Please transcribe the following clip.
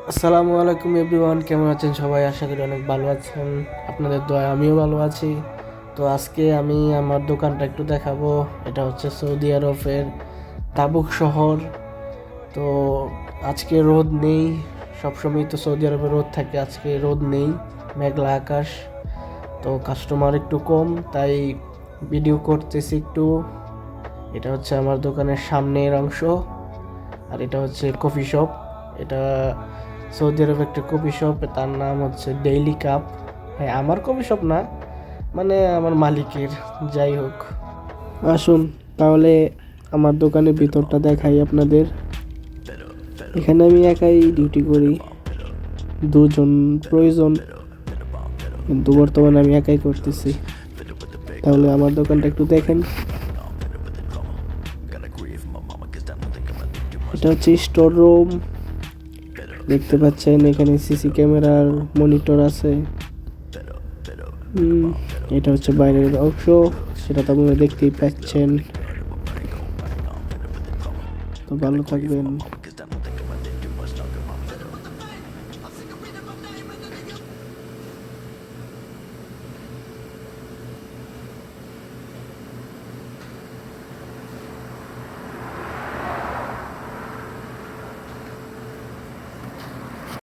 আসসালামু আলাইকুম এভরিওয়ান, কেমন আছেন সবাই? আশা করি অনেক ভালো আছেন। আপনাদের দোয়ায় আমিও ভালো আছি। তো আজকে আমি আমার দোকানটা একটু দেখাবো। এটা হচ্ছে সৌদি আরবের তাবুক শহর। তো আজকে রোদ নেই, সবসময় তো সৌদি আরবে রোদ থাকে, আজকে রোদ নেই, মেঘলা আকাশ। তো কাস্টমার একটু কম, তাই ভিডিও করতেছি একটু। এটা হচ্ছে আমার দোকানের সামনের অংশ, আর এটা হচ্ছে কফি শপ। এটা সৌদি আরব একটা কফি শপ, তার নাম হচ্ছে ডেইলি কাপ। হ্যাঁ, আমার কফি শপ না, মানে আমার মালিকের। যাই হোক, আসুন তাহলে আমার দোকানের ভিতরটা দেখাই আপনাদের। এখানে আমি একাই ডিউটি করি, দুজন প্রয়োজন, কিন্তু বর্তমানে আমি একাই করতেছি। তাহলে আমার দোকানটা একটু দেখেন। এটা হচ্ছে স্টোর রুম, দেখতে পাচ্ছেন এখানে সিসি ক্যামেরার মনিটর আছে। এটা হচ্ছে বাইরের অংশ, সেটা তো আপনারা দেখতেই পাচ্ছেন। তো ভালো থাকবেন।